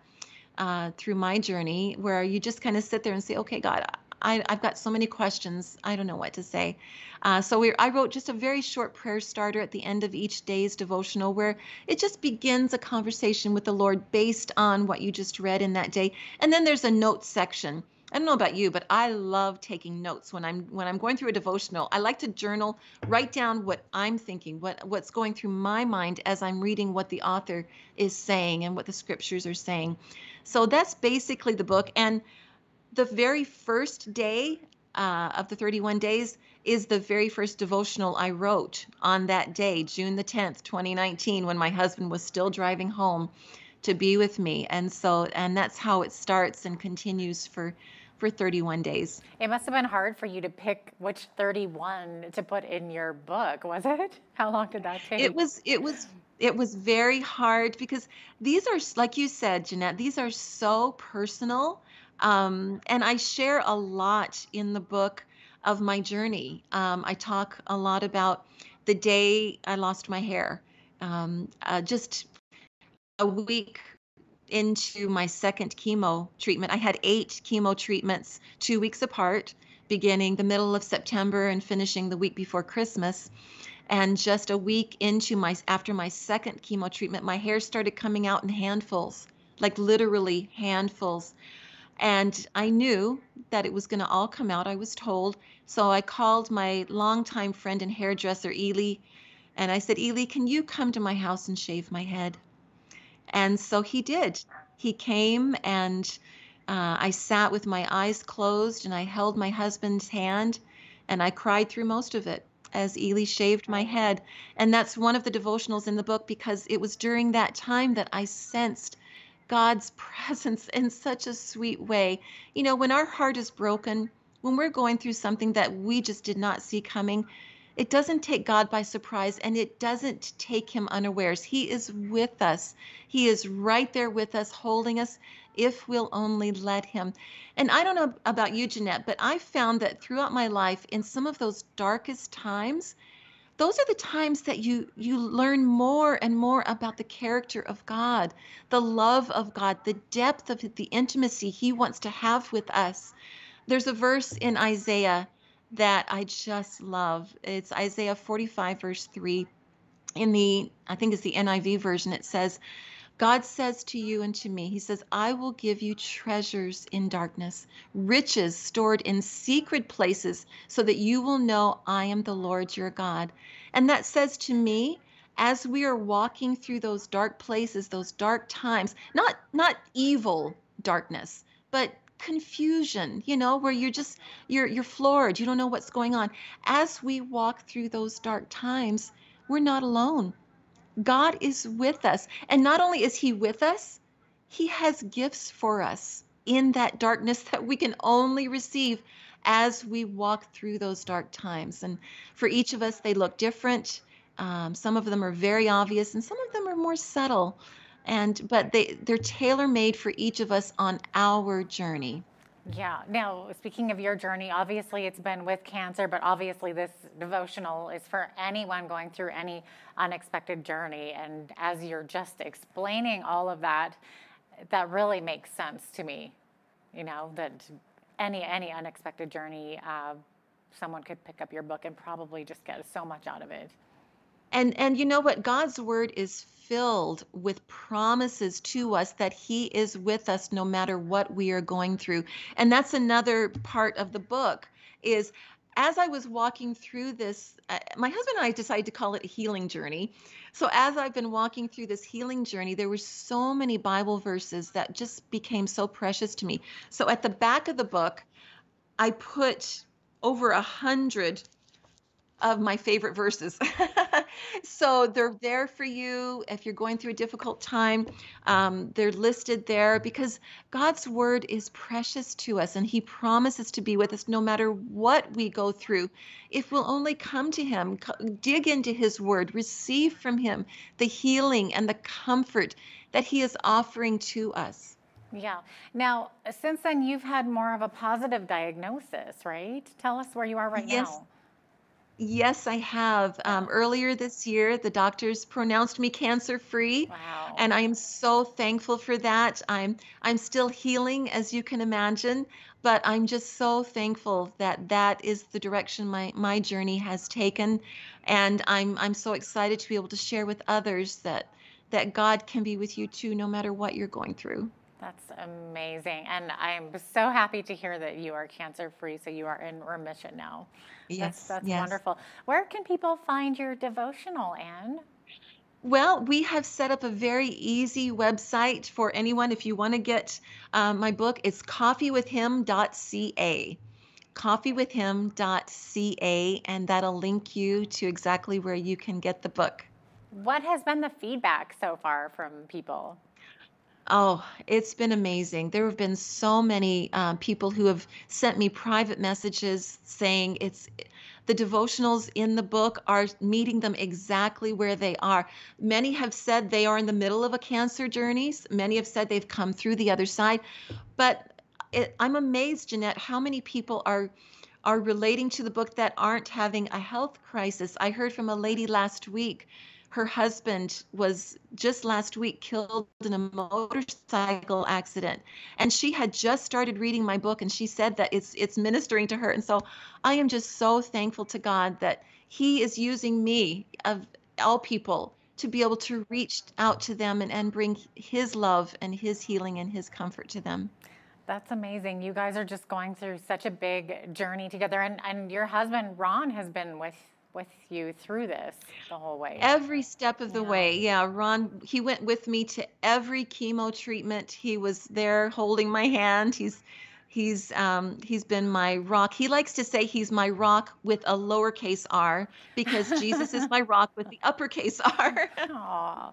[SPEAKER 21] through my journey, where you just kind of sit there and say, okay, God, I've got so many questions. I don't know what to say. I wrote just a very short prayer starter at the end of each day's devotional, where it just begins a conversation with the Lord based on what you just read in that day. And then there's a notes section. I don't know about you, but I love taking notes when I'm going through a devotional. I like to journal, write down what I'm thinking, what's going through my mind as I'm reading what the author is saying and what the scriptures are saying. So that's basically the book. And the very first day of the 31 days is the very first devotional I wrote on that day, June the 10th, 2019, when my husband was still driving home to be with me. And that's how it starts and continues for 31 days.
[SPEAKER 18] It must have been hard for you to pick which 31 to put in your book, was it? How long did that take?
[SPEAKER 21] It was very hard, because these are, like you said, Jeanette, these are so personal. And I share a lot in the book of my journey. I talk a lot about the day I lost my hair. Just a week into my second chemo treatment, I had 8 chemo treatments, 2 weeks apart, beginning the middle of September and finishing the week before Christmas. And just a week after my second chemo treatment, my hair started coming out in handfuls, like literally handfuls. And I knew that it was going to all come out, I was told. So I called my longtime friend and hairdresser, Ely, and I said, Ely, can you come to my house and shave my head? And so he did. He came, and I sat with my eyes closed and I held my husband's hand and I cried through most of it as Ely shaved my head. And that's one of the devotionals in the book because it was during that time that I sensed God's presence in such a sweet way. You know, when our heart is broken, when we're going through something that we just did not see coming, it doesn't take God by surprise and it doesn't take him unawares. He is with us. He is right there with us, holding us if we'll only let him. And I don't know about you, Jeanette, but I found that throughout my life, in some of those darkest times, those are the times that you learn more and more about the character of God, the love of God, the depth of the intimacy he wants to have with us. There's a verse in Isaiah that I just love. It's Isaiah 45, verse 3. I think it's the NIV version. It says, God says to you and to me, he says, I will give you treasures in darkness, riches stored in secret places, so that you will know I am the Lord your God. And that says to me, as we are walking through those dark places, those dark times, not evil darkness, but confusion, you know, where you're floored, you don't know what's going on. As we walk through those dark times, we're not alone. God is with us. And not only is he with us, he has gifts for us in that darkness that we can only receive as we walk through those dark times. And for each of us, they look different. Some of them are very obvious and some of them are more subtle. But they're tailor-made for each of us on our journey.
[SPEAKER 18] Yeah. Now, speaking of your journey, obviously it's been with cancer, but obviously this devotional is for anyone going through any unexpected journey. And as you're just explaining all of that, that really makes sense to me. You know, that any unexpected journey, someone could pick up your book and probably just get so much out of it.
[SPEAKER 21] And you know what? God's word is filled with promises to us that he is with us no matter what we are going through. And that's another part of the book is as I was walking through this, my husband and I decided to call it a healing journey. So as I've been walking through this healing journey, there were so many Bible verses that just became so precious to me. So at the back of the book, I put over 100 of my favorite verses. So they're there for you if you're going through a difficult time. They're listed there because God's word is precious to us and he promises to be with us no matter what we go through. If we'll only come to him, dig into his word, receive from him the healing and the comfort that he is offering to us.
[SPEAKER 18] Yeah. Now, since then, you've had more of a positive diagnosis, right? Tell us where you are right now.
[SPEAKER 21] Yes, I have. Earlier this year, the doctors pronounced me cancer-free.
[SPEAKER 18] Wow.
[SPEAKER 21] And I am so thankful for that. I'm still healing, as you can imagine, but I'm just so thankful that that is the direction my journey has taken. And I'm so excited to be able to share with others that God can be with you too, no matter what you're going through.
[SPEAKER 18] That's amazing. And I'm so happy to hear that you are cancer-free, so you are in remission now.
[SPEAKER 21] Yes,
[SPEAKER 18] that's
[SPEAKER 21] yes.
[SPEAKER 18] wonderful. Where can people find your devotional, Anne?
[SPEAKER 21] Well, we have set up a very easy website for anyone. If you want to get my book, it's coffeewithhim.ca. coffeewithhim.ca, and that'll link you to exactly where you can get the book.
[SPEAKER 18] What has been the feedback so far from people?
[SPEAKER 21] Oh, it's been amazing. There have been so many people who have sent me private messages saying the devotionals in the book are meeting them exactly where they are. Many have said they are in the middle of a cancer journey. Many have said they've come through the other side. But I'm amazed, Jeanette, how many people are relating to the book that aren't having a health crisis. I heard from a lady last week. Her husband was just last week killed in a motorcycle accident. And she had just started reading my book and she said that it's ministering to her. And so I am just so thankful to God that he is using me, of all people, to be able to reach out to them and bring his love and his healing and his comfort to them.
[SPEAKER 18] That's amazing. You guys are just going through such a big journey together. And your husband, Ron, has been with with you through this the whole way.
[SPEAKER 21] Every step of the way. Yeah, Ron, he went with me to every chemo treatment. He was there holding my hand. He's been my rock. He likes to say he's my rock with a lowercase r, because Jesus is my rock with the uppercase R.
[SPEAKER 18] Aw.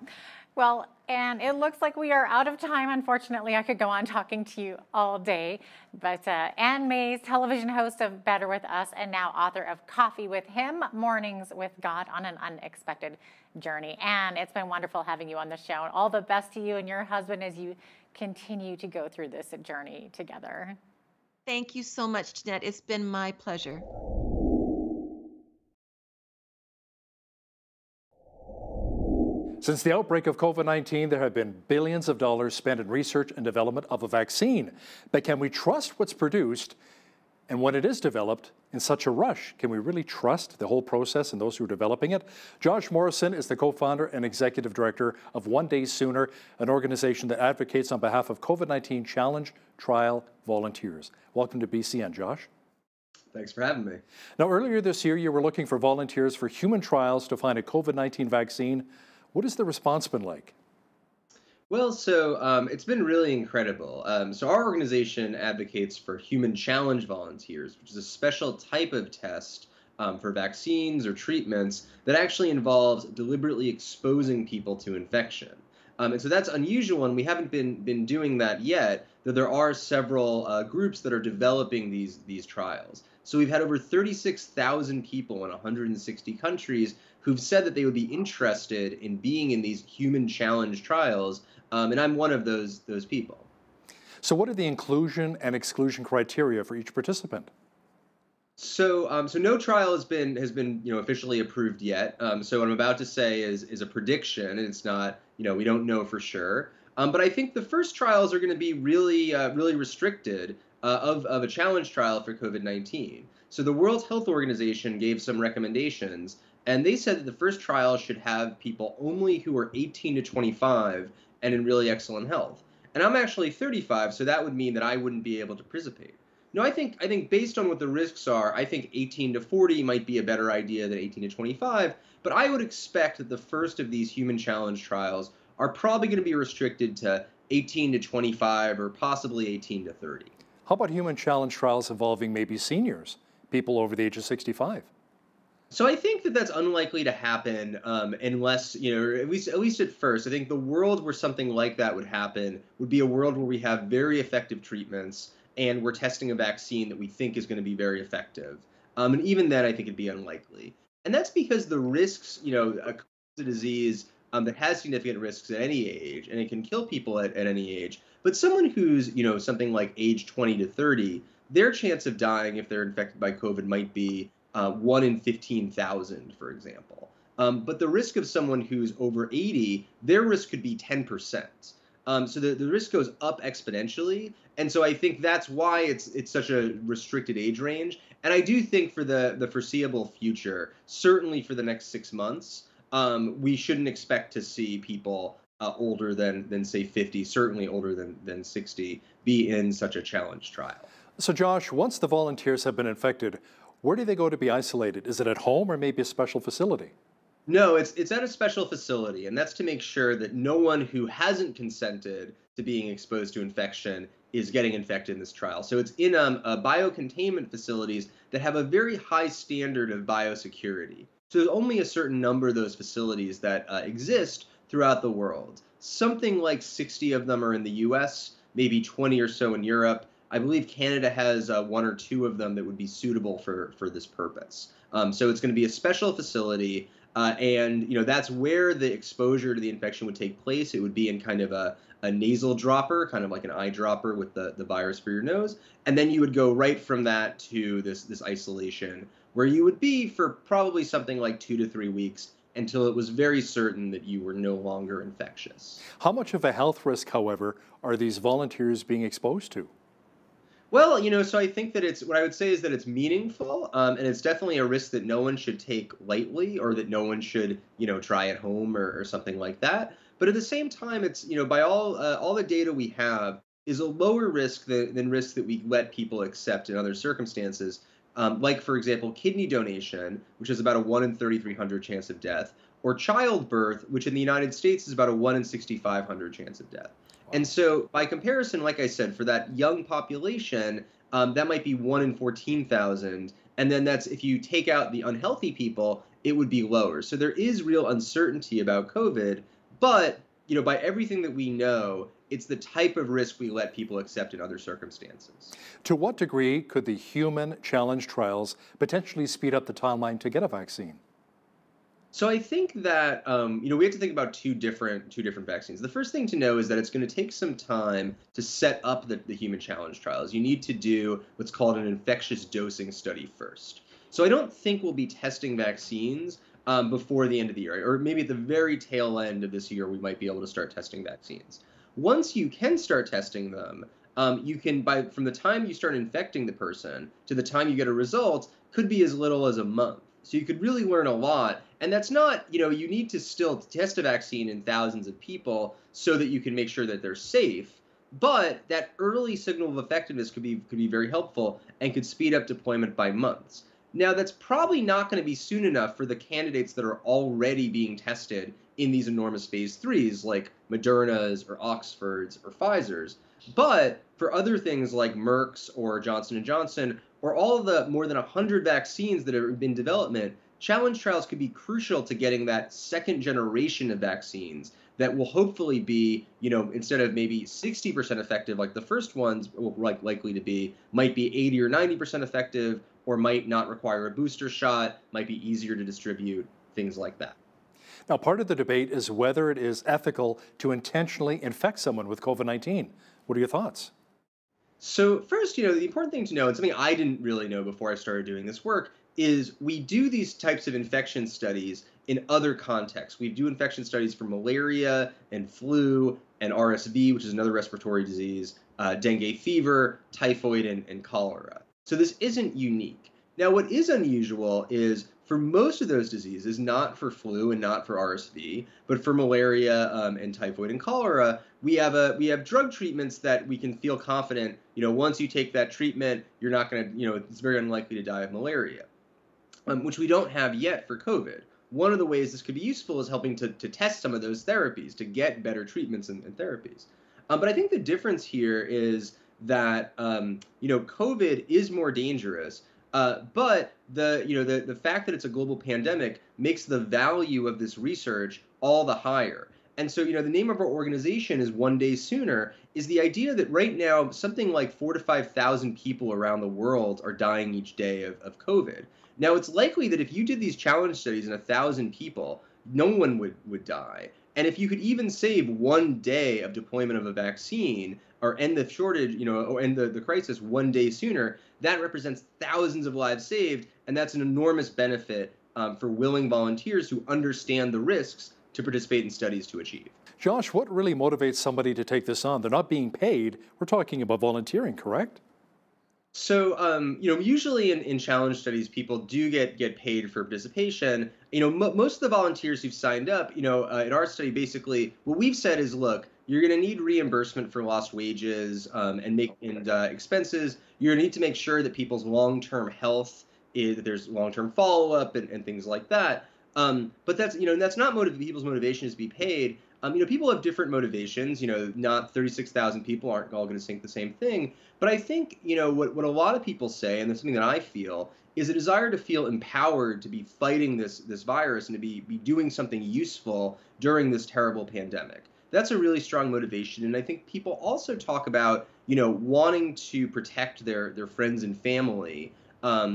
[SPEAKER 18] Well, and it looks like we are out of time. Unfortunately, I could go on talking to you all day, but Ann Mays, television host of Better With Us and now author of Coffee with Him, Mornings with God on an Unexpected Journey. Ann, it's been wonderful having you on the show. And all the best to you and your husband as you continue to go through this journey together.
[SPEAKER 21] Thank you so much, Jeanette. It's been my pleasure.
[SPEAKER 1] Since the outbreak of COVID-19, there have been billions of dollars spent in research and development of a vaccine. But can we trust what's produced? And when it is developed in such a rush, can we really trust the whole process and those who are developing it? Josh Morrison is the co-founder and executive director of One Day Sooner, an organization that advocates on behalf of COVID-19 challenge trial volunteers. Welcome to BCN, Josh.
[SPEAKER 2] Thanks for having me.
[SPEAKER 1] Now, earlier this year, you were looking for volunteers for human trials to find a COVID-19 vaccine. What has the response been like?
[SPEAKER 2] Well, so it's been really incredible. So our organization advocates for human challenge volunteers, which is a special type of test for vaccines or treatments that actually involves deliberately exposing people to infection. And so that's unusual, and we haven't been doing that yet, though there are several groups that are developing these trials. So we've had over 36,000 people in 160 countries who've said that they would be interested in being in these human challenge trials, and I'm one of those people.
[SPEAKER 1] So what are the inclusion and exclusion criteria for each participant?
[SPEAKER 2] So no trial has been officially approved yet. So what I'm about to say is a prediction, and it's not, we don't know for sure. But I think the first trials are going to be really restricted of a challenge trial for COVID-19. So the World Health Organization gave some recommendations, and they said that the first trial should have people only who are 18 to 25 and in really excellent health. And I'm actually 35, so that would mean that I wouldn't be able to participate. No, I think based on what the risks are, I think 18 to 40 might be a better idea than 18 to 25, but I would expect that the first of these human challenge trials are probably going to be restricted to 18 to 25 or possibly 18 to 30.
[SPEAKER 1] How about human challenge trials involving maybe seniors, people over the age of 65?
[SPEAKER 2] So I think that that's unlikely to happen unless, at least at first. I think the world where something like that would happen would be a world where we have very effective treatments and we're testing a vaccine that we think is going to be very effective. And even then, I think it'd be unlikely. And that's because the risks, a disease that has significant risks at any age, and it can kill people at any age. But someone who's, something like age 20 to 30, their chance of dying if they're infected by COVID might be 1 in 15,000, for example. But the risk of someone who's over 80, their risk could be 10%. So the risk goes up exponentially. And so I think that's why it's such a restricted age range. And I do think for the foreseeable future, certainly for the next 6 months, we shouldn't expect to see people older than say 50, certainly older than 60, be in such a challenge trial.
[SPEAKER 1] So Josh, once the volunteers have been infected, where do they go to be isolated? Is it at home or maybe a special facility?
[SPEAKER 2] No, it's at a special facility, and that's to make sure that no one who hasn't consented to being exposed to infection is getting infected in this trial. So it's in biocontainment facilities that have a very high standard of biosecurity. So there's only a certain number of those facilities that exist throughout the world. Something like 60 of them are in the US, maybe 20 or so in Europe. I believe Canada has 1 or 2 of them that would be suitable for this purpose. So it's going to be a special facility, and that's where the exposure to the infection would take place. It would be in kind of a nasal dropper, kind of like an eyedropper with the virus for your nose, and then you would go right from that to this isolation, where you would be for probably something like 2 to 3 weeks until it was very certain that you were no longer infectious.
[SPEAKER 1] How much of a health risk, however, are these volunteers being exposed to?
[SPEAKER 2] Well, so I think that what I would say is that it's meaningful, and it's definitely a risk that no one should take lightly, or that no one should, try at home or something like that. But at the same time, it's, by all the data we have, is a lower risk than risk that we let people accept in other circumstances. like, for example, kidney donation, which is about a 1 in 3,300 chance of death, or childbirth, which in the United States is about a 1 in 6,500 chance of death. Wow. And so by comparison, like I said, for that young population, that might be 1 in 14,000. And then that's, if you take out the unhealthy people, it would be lower. So there is real uncertainty about COVID, but by everything that we know, it's the type of risk we let people accept in other circumstances.
[SPEAKER 1] To what degree could the human challenge trials potentially speed up the timeline to get a vaccine?
[SPEAKER 2] So I think that we have to think about two different vaccines. The first thing to know is that it's going to take some time to set up the human challenge trials. You need to do what's called an infectious dosing study first. So I don't think we'll be testing vaccines before the end of the year, or maybe at the very tail end of this year, we might be able to start testing vaccines. Once you can start testing them, you can, from the time you start infecting the person to the time you get a result, could be as little as a month. So you could really learn a lot. And that's not, you need to still test a vaccine in thousands of people so that you can make sure that they're safe. But that early signal of effectiveness could be very helpful and could speed up deployment by months. Now, that's probably not going to be soon enough for the candidates that are already being tested in these enormous phase 3s, like Moderna's or Oxford's or Pfizer's. But for other things like Merck's or Johnson & Johnson, or all of the more than 100 vaccines that are in development, challenge trials could be crucial to getting that second generation of vaccines that will hopefully be, instead of maybe 60% effective like the first ones likely to be, might be 80 or 90% effective, or might not require a booster shot, might be easier to distribute, things like that.
[SPEAKER 1] Now, part of the debate is whether it is ethical to intentionally infect someone with COVID-19. What are your thoughts?
[SPEAKER 2] So first, the important thing to know, and something I didn't really know before I started doing this work, is we do these types of infection studies in other contexts. We do infection studies for malaria and flu and RSV, which is another respiratory disease, dengue fever, typhoid, and cholera. So this isn't unique. Now, what is unusual is for most of those diseases, not for flu and not for RSV, but for malaria and typhoid and cholera, we have drug treatments that we can feel confident, once you take that treatment, you're not going to, it's very unlikely to die of malaria, which we don't have yet for COVID. One of the ways this could be useful is helping to test some of those therapies, to get better treatments and therapies. But I think the difference here is that, COVID is more dangerous, but the fact that it's a global pandemic makes the value of this research all the higher. And so, the name of our organization is One Day Sooner, is the idea that right now something like 4,000 to 5,000 people around the world are dying each day of COVID. Now, it's likely that if you did these challenge studies in 1,000 people, no one would die. And if you could even save 1 day of deployment of a vaccine, or end the shortage, or end the crisis 1 day sooner, that represents thousands of lives saved, and that's an enormous benefit for willing volunteers who understand the risks to participate in studies to achieve.
[SPEAKER 1] Josh, what really motivates somebody to take this on? They're not being paid. We're talking about volunteering, correct?
[SPEAKER 2] So, usually in challenge studies, people do get paid for participation. Most of the volunteers who've signed up, in our study, basically, what we've said is, look, you're going to need reimbursement for lost wages and expenses. You're going to need to make sure that people's long-term health that there's long-term follow-up and things like that. But that's not people's motivation is to be paid. People have different motivations. Not 36,000 people aren't all going to think the same thing. But I think, what a lot of people say, and that's something that I feel, is a desire to feel empowered to be fighting this virus and to be doing something useful during this terrible pandemic. That's a really strong motivation. And I think people also talk about, wanting to protect their friends and family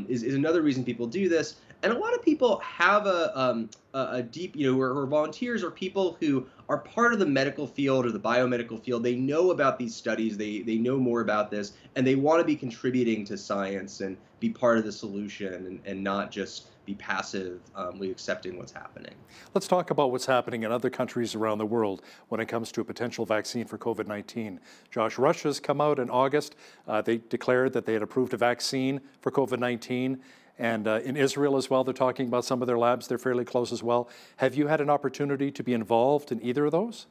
[SPEAKER 2] is another reason people do this. And a lot of people have a deep, or volunteers or people who are part of the medical field or the biomedical field. They know about these studies. They know more about this, and they want to be contributing to science and be part of the solution and not just be passively accepting what's happening.
[SPEAKER 1] Let's talk about what's happening in other countries around the world when it comes to a potential vaccine for COVID-19. Josh, Russia's come out in August. They declared that they had approved a vaccine for COVID-19. And in Israel as well, they're talking about some of their labs. They're fairly close as well. Have you had an opportunity to be involved in either of those?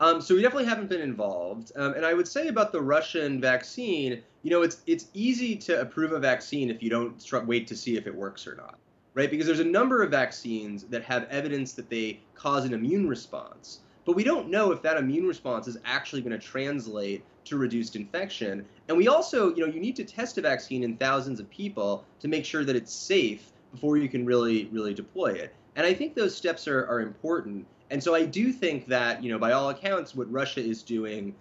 [SPEAKER 2] So we definitely haven't been involved. And I would say about the Russian vaccine, it's easy to approve a vaccine if you don't wait to see if it works or not, right? Because there's a number of vaccines that have evidence that they cause an immune response. But we don't know if that immune response is actually going to translate to reduced infection. And we also, you need to test a vaccine in thousands of people to make sure that it's safe before you can really deploy it. And I think those steps are important. And so I do think that, by all accounts, what Russia is doing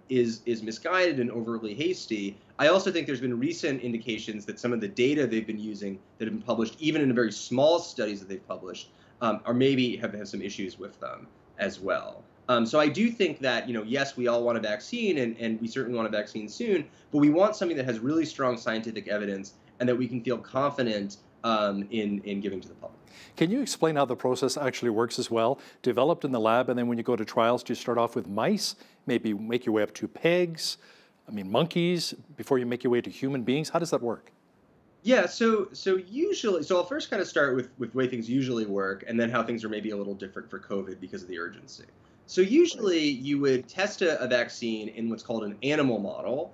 [SPEAKER 2] is misguided and overly hasty. I also think there's been recent indications that some of the data they've been using that have been published, even in the very small studies that they've published, are maybe have some issues with them as well. So I do think that, yes, we all want a vaccine, and we certainly want a vaccine soon, but we want something that has really strong scientific evidence and that we can feel confident in giving to the public.
[SPEAKER 1] Can you explain how the process actually works as well? Developed in the lab, and then when you go to trials, do you start off with mice, maybe make your way up to pigs, monkeys, before you make your way to human beings? How does that work?
[SPEAKER 2] Yeah, so usually, I'll first kind of start with the way things usually work, and then how things are maybe a little different for COVID because of the urgency. So usually you would test a vaccine in what's called an animal model.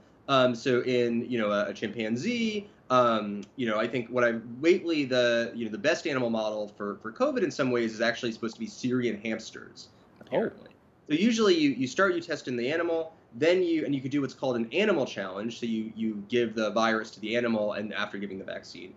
[SPEAKER 2] So in a chimpanzee, I think the best animal model for COVID in some ways is actually supposed to be Syrian hamsters, apparently. So usually you test in the animal, then you could do what's called an animal challenge. So you give the virus to the animal and after giving the vaccine.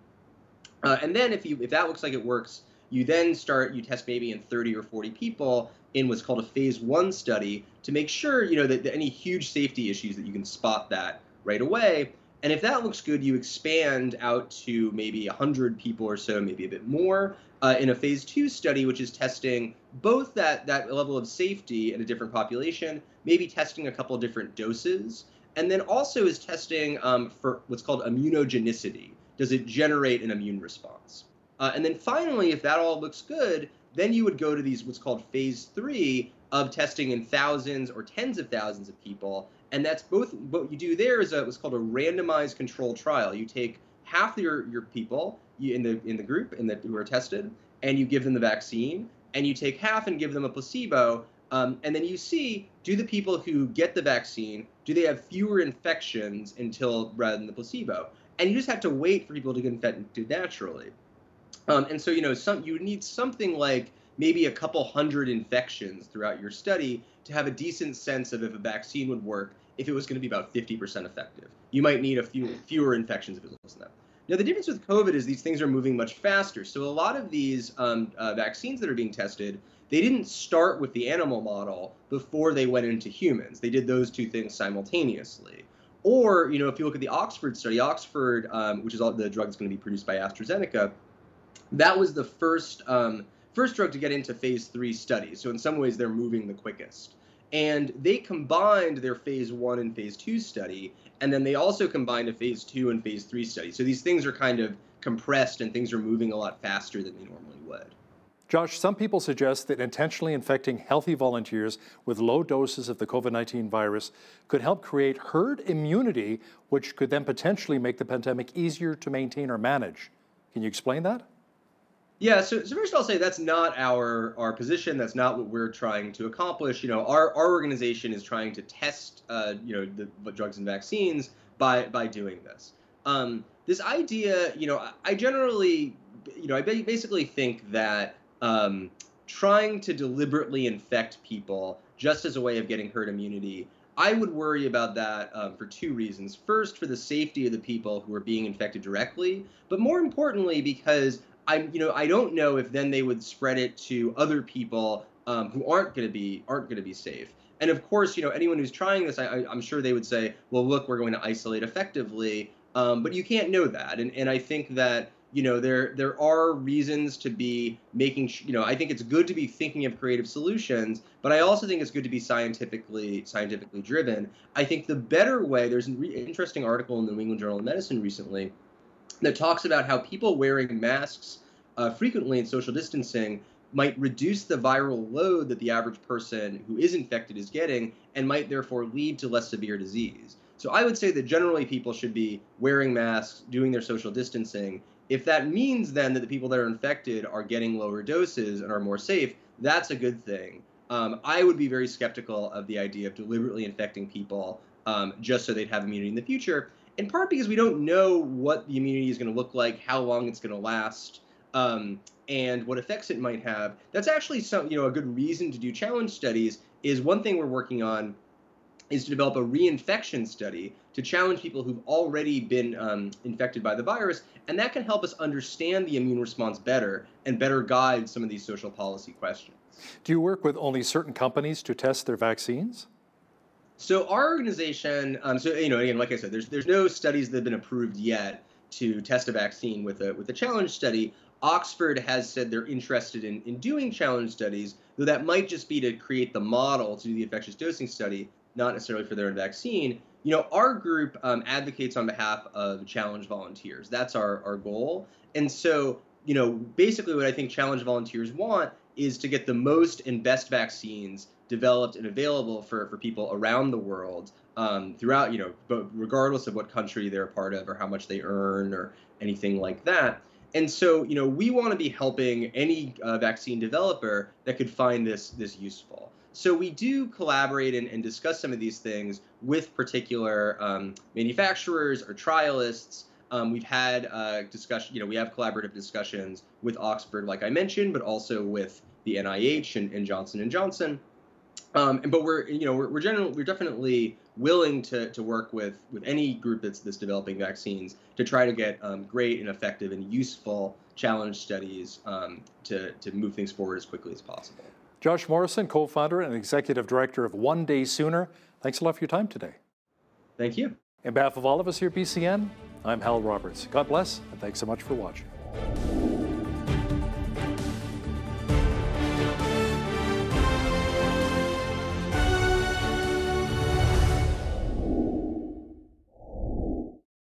[SPEAKER 2] And then if that looks like it works, you test maybe in 30 or 40 people in what's called a phase 1 study to make sure, that any huge safety issues that you can spot that right away. And if that looks good, you expand out to maybe 100 people or so, maybe a bit more, in a phase 2 study, which is testing both that level of safety in a different population, maybe testing a couple of different doses, and then also is testing for what's called immunogenicity. Does it generate an immune response? And then finally, if that all looks good, then you would go to these what's called phase 3 of testing in thousands or tens of thousands of people. And that's both. What you do there is what's called a randomized control trial. You take half your people in the group who are tested, and you give them the vaccine, and you take half and give them a placebo, and then you see, do the people who get the vaccine, do they have fewer infections rather than the placebo? And you just have to wait for people to get infected naturally. And so you need something like maybe a couple hundred infections throughout your study to have a decent sense of if a vaccine would work if it was going to be about 50% effective. You might need fewer infections if it was less than that. Now, the difference with COVID is these things are moving much faster. So a lot of these vaccines that are being tested, they didn't start with the animal model before they went into humans. They did those two things simultaneously. Or, if you look at the Oxford study, which is the drug that's going to be produced by AstraZeneca, that was the first drug to get into phase 3 studies. So in some ways, they're moving the quickest. And they combined their phase 1 and phase 2 study, and then they also combined a phase 2 and phase 3 study. So these things are kind of compressed, and things are moving a lot faster than they normally would.
[SPEAKER 1] Josh, some people suggest that intentionally infecting healthy volunteers with low doses of the COVID-19 virus could help create herd immunity, which could then potentially make the pandemic easier to maintain or manage. Can you explain that?
[SPEAKER 2] Yeah, so first I'll say that's not our position. That's not what we're trying to accomplish. Our organization is trying to test the drugs and vaccines by doing this. This idea, I generally, I basically think that trying to deliberately infect people just as a way of getting herd immunity, I would worry about that for 2 reasons. First, for the safety of the people who are being infected directly, but more importantly, because I don't know if then they would spread it to other people who aren't going to be safe. And of course, anyone who's trying this, I'm sure they would say, well, look, we're going to isolate effectively, but you can't know that. And I think that there are reasons to be making. I think it's good to be thinking of creative solutions, but I also think it's good to be scientifically driven. I think the better way. There's an interesting article in the New England Journal of Medicine recently that talks about how people wearing masks frequently and social distancing might reduce the viral load that the average person who is infected is getting, and might therefore lead to less severe disease. So I would say that generally people should be wearing masks, doing their social distancing. If that means then that the people that are infected are getting lower doses and are more safe, that's a good thing. I would be very skeptical of the idea of deliberately infecting people just so they'd have immunity in the future, in part because we don't know what the immunity is going to look like, how long it's going to last, and what effects it might have. That's actually a good reason to do challenge studies. Is one thing we're working on is to develop a reinfection study to challenge people who've already been infected by the virus, and that can help us understand the immune response better and better guide some of these social policy questions.
[SPEAKER 1] Do you work with only certain companies to test their vaccines?
[SPEAKER 2] So our organization, again, like I said, there's no studies that have been approved yet to test a vaccine with a challenge study. Oxford has said they're interested in doing challenge studies, though that might just be to create the model to do the infectious dosing study, not necessarily for their own vaccine. Our group advocates on behalf of challenge volunteers. That's our goal. And so, basically what I think challenge volunteers want is to get the most and best vaccines developed and available for people around the world throughout, but regardless of what country they're a part of or how much they earn or anything like that. And so, we want to be helping any vaccine developer that could find this useful. So we do collaborate and discuss some of these things with particular manufacturers or trialists. We've had discussion, we have collaborative discussions with Oxford, like I mentioned, but also with the NIH and Johnson & Johnson. But we're definitely willing to work with any group that's developing vaccines to try to get great and effective and useful challenge studies to move things forward as quickly as possible.
[SPEAKER 1] Josh Morrison, co-founder and executive director of One Day Sooner. Thanks a lot for your time today.
[SPEAKER 2] Thank you.
[SPEAKER 1] On behalf of all of us here at BCN, I'm Hal Roberts. God bless, and thanks so much for watching.